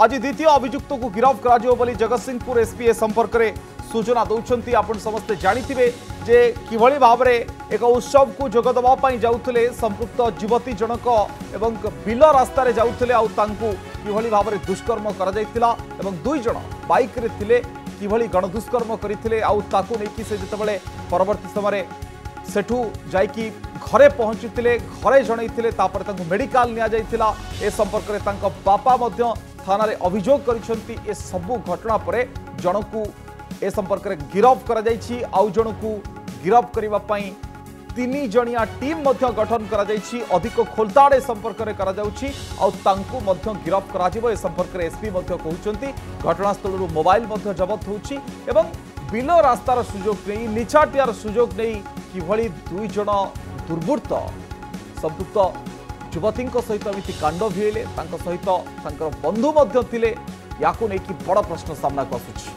आज द्वितीय अभियुक्त को गिरफ्त कर जगतसिंहपुर एसपी ए संपर्क में सूचना दौरान आपण समस्ते जानिथिबे जे किभଳି भाव में एक उत्सव को जोग देवाई जाउथले संपृक्त युवती जनक एवं बिल रास्तार जाउथले आउ तांकु किभଳି भाव में दुष्कर्म करा जायतिला एवं दुई जन बाइक रे थिले किभଳି गणदुष्कर्म करथिले आउ ताकु नेकी से जतबेले परवर्ती समय सेठू जाइकी घरे पहुंचीते घरे जनईले मेडिकल निया ए संपर्क में तांका बापा मध्य थाना रे अभियोग करिसेंती ए सबु घटना पर जनकू ए संपर्क में गिरफ्त करा जायछि आउ जनकू गिरफ्त करबा पई 3 जणिया टीम मध्य गठन करा जायछि अधिक खोलताड़ ए संपर्क में करा जाउछि आउ तांकू मध्य गिरफ्त करा जिवो ए संपर्क में एसपी मध्य कहउछंती घटनास्थल मोबाइल मध्य जबत होछि एवं बिल रास्तार सुजोग नहीं निछाटियार सुजोग नहीं किभଳି दुई जण दुर्बृत्त संपृक्त युवती सहित एमती कांड भिड़े सहित बंधु थिले याकू नहीं बड़ प्रश्न सामना को आसुछि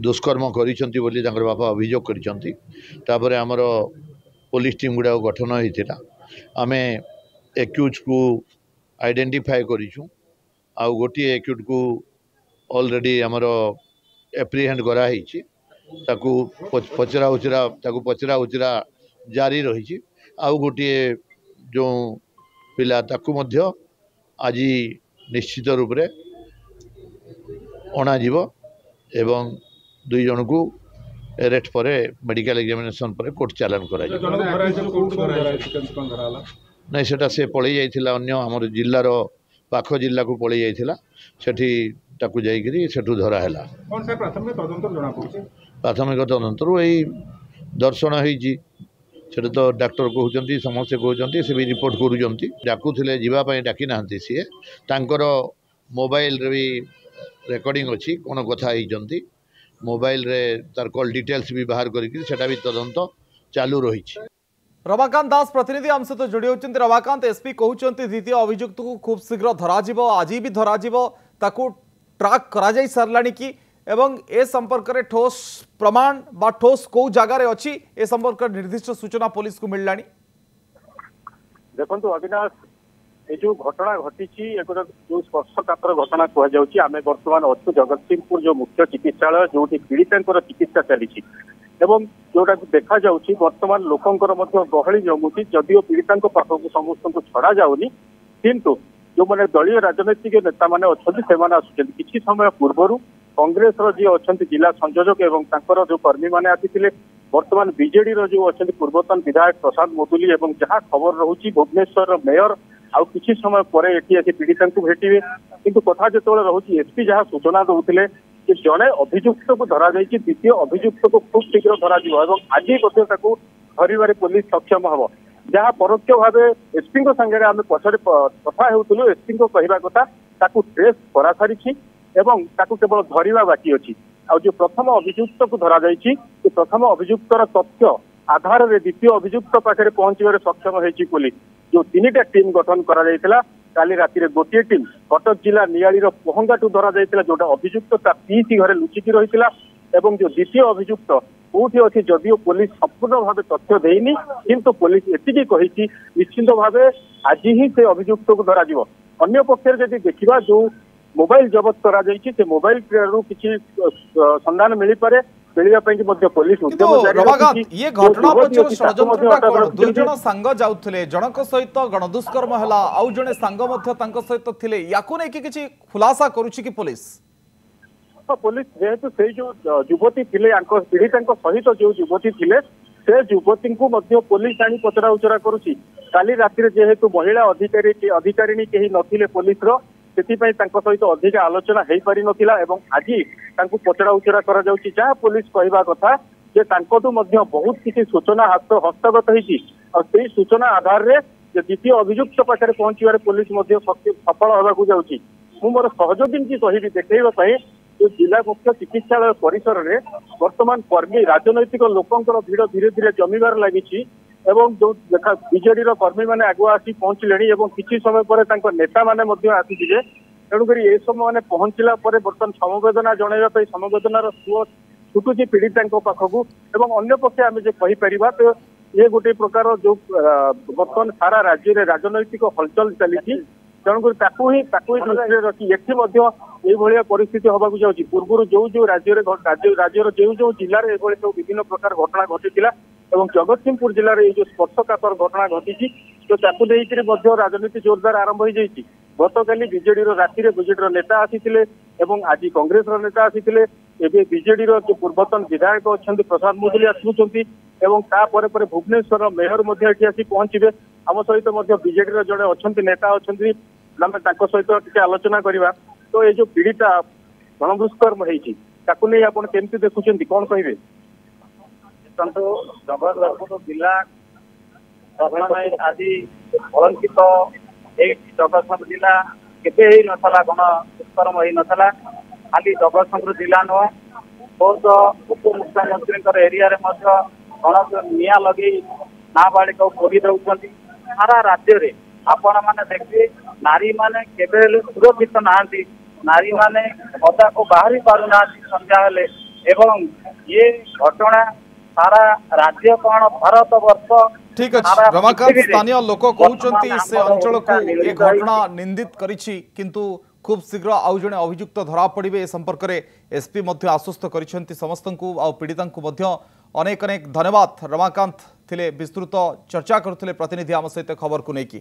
दुष्कर्म करिसंती बोली बापा अभियोग करिसंती तापर आमर पुलिस टीम गुड़ा गठन होता आमे एक्यूज को आइडेंटिफाई करिछु आ गोटे एक्यूज को ऑलरेडी आमर एप्रिहेंड कराई ताकू पचरा उचरा जारी रही आउ गोटे जो पिला ताकू मध्य आज निश्चित रूप से अणाजिव एवं दुई जन को अरेस्ट पर मेडिकल एग्जामिनेशन पर कोर्ट चालान करा नहीं सेटा से पलि जाइथिला अन्य हमर जिल्लार पाख जिल्ला को पलि जाइथिला सेठी ताकू जाइकरी सेठू धरा हैला कोन से प्राथमिक तदंतर जणा पड़छ प्राथमिक तदंतर एई दर्शन होईची सेटा तो डॉक्टर कहउचंती समस्त कहउचंती से भी रिपोर्ट करूचंती डाकुथिले जीवा पई डाकी नाहंती सी तांकर मोबाइल रे भी रेकॉर्डिंग अच्छी कौन कथा होती मोबाइल रे तार कॉल डिटेल्स भी बाहर करके सेटा भी तदंत चालू रही। रमाकांत दास प्रतिनिधि आम सहित जोड़ी होती रमाकांत एसपी कहते द्वितीय अभियुक्त को खूब शीघ्र धराजिब आज भी धराजिब ताकू ट्राक करा जाई सारलानी कि एवं ए संपर्क में ठोस प्रमाण बा ठोस कौ जगार अच्छी ए संपर्क निर्दिष्ट सूचना पुलिस को मिललानी देखो अविनाश ये जो घटना घटी एक जो स्पर्शकातर घटना कहुच्छी आम बर्तमान अच्छु जगतसिंहपुर जो मुख्य चिकित्सालय जो पीड़िता चिकित्सा चली जोटा देखा जाऊँगी बर्तमान लोकंर गहली जमुची जदिओ पीड़िता पाखक समस्त छड़ा जाऊनी किंतु जो मैंने दलीय राजनैतिक नेता मैंने अच्छा किसी समय पूर्वर कांग्रेस जी अच्छा जिला संयोजक एवं जो कर्मी मैंने आसी बर्तमान बीजेडी जो अच्छा पूर्वतन विधायक प्रसाद मुदुली और जहाँ खबर रोचे भुवनेश्वर मेयर आउ किसी समय पर ये पीड़िता को भेटे किंतु कथा जो रोचे एसपी जहाँ सूचना दौले कि जड़े अभियुक्त को धरा जाइए द्वितीय अभियुक्त को खूब शीघ्र धरा आज धरवे पुलिस सक्षम हम जहाँ परोक्ष भाव एसपी सागे आम पछरे कथा होलु एसपी कहवा कथा ट्रेस करा सारी एवं केवल धरवा बाकी अच्छी आ जो प्रथम अभियुक्त को धरा जाइए प्रथम अभियुक्तर तथ्य आधार में द्वितीय अभियुक्त पाखे पहुंचवे सक्षम होती पुलिस जो 3टा टीम गठन करा काली राति गोटे टीम कटक जिला नियाली पहंगाटू धरा जाइए जोटा अभियुक्त पीसी घरे लुचिकी रही एवं जो द्वितीय अभियुक्त कौटी अच्छी जदिओ पुलिस संपूर्ण भाव तथ्य देनी किंतु पुलिस एति कही निश्चित भाव आज ही से अभियुक्त को धरा अन्य पक्ष जब देखा जो मोबाइल जबत करा से मोबाइल किसी संधान मिल पारे पुलिस ये घटना पछर षड्यंत्रटा कोन दुई जण संग जाउथले जनक सहित गणदुष्कर्म हला आउ जणे संग मध्य तांको सहित थिले याकू नै कि किछि खुलासा करूछि कि पुलिस पुलिस जेहेतु से जो युवती थिले आंको पीड़िता सहित जो युवती थिले से युवती को मध्य पुलिस आनी पचरा उचरा करूछि काली राति जेहेतु महिला अधिकारिणी केही नथिले पुलिस रो सेतिपई तांको सहित अधिक आलोचना हेई पारि नथिला एवं आज तांको पचरा उचरा करा जाउछि जहाँ पुलिस कहवा कथा जे तांकोटू मध्य बहुत किसी सूचना हस्तगत होइछि और सेही सूचना आधार रे जे द्वितीय अभियुक्त पाखे पहुंचवार पुलिस मध्य सफल होबाकू जाउछि मु मोर सहयोगी की कहिबी देखैबा पई जो जिला मुख्य चिकित्सालय परिसर में वर्तमान कर्मी राजनैतिक लोकंर भीड़ धीरे धीरे जमीबार लगी एवं जो देखा बीजेडी कर्मी मैंने आगुआ आसी पहुंचले किसी समय पर नेता मैंने आसी तेणुक ये समय मैंने पहुंचला बर्तमान समवेदना जनवाई समवेदनार सुओ छुटुची पीड़िता पाखक एवं अन्य पक्षे आम जो कहीपर तो ये गोटे प्रकार जो बर्तमान सारा राज्य में राजनैतिक हलचल चली तेणुक दृष्टि रखी ये परिस्थिति हवा जाऊँगी पूर्व जो राज्य जो जिले में सब विभिन्न प्रकार घटना घटी और जगतसिंहपुर जिले में जो स्पर्शकातर घटना घटी तो राजनीति जोरदार आरंभ हो जाती गतकाली बीजेडी राति बीजेडी नेता आसी आज कांग्रेस नेता आसी बीजेडी जो पूर्वतन विधायक अच्छा प्रसाद मुदुली आसुंच भुवनेश्वर मेयर आसी पहुंचे आम सहित बीजेडी जड़े अच्छा नेता अच्छा सहित टी आलोचना करवा तो ये जो पीड़िता गणदुष्कर्म होती आप केमती देखुं कौन कहे जगतसिंहपुर जिला आज कलंकित जगतसिंहपुर जिला केवे ही नथला गण दुष्कर्म हो नथला खाली जगतसिंहपुर जिला नुह बहुत उपमुख्यमंत्री एरिया गण निया लगे नाबालिक पोड़ी दौरान सारा राज्य में आपण मैंने देखिए नारी माने केवे सुरक्षित नहांती नारी माने पदा को बाहरी पारु ना संध्या हेले एवं ये घटना सारा राज्य कौन भारत वर्ष ठीक अच्छे रमाकांत स्थानीय लोक कहते से अंचल को ये घटना निंदित करिछि किंतु खूब शीघ्र आउ जड़े अभियुक्त धरा पड़े ए संपर्क में एसपी आश्वस्त कर समस्त पीड़िता अनेक अनेक धन्यवाद रमाकांत थिले विस्तृत चर्चा करते प्रतिनिधि आम सहित खबर को लेकिन।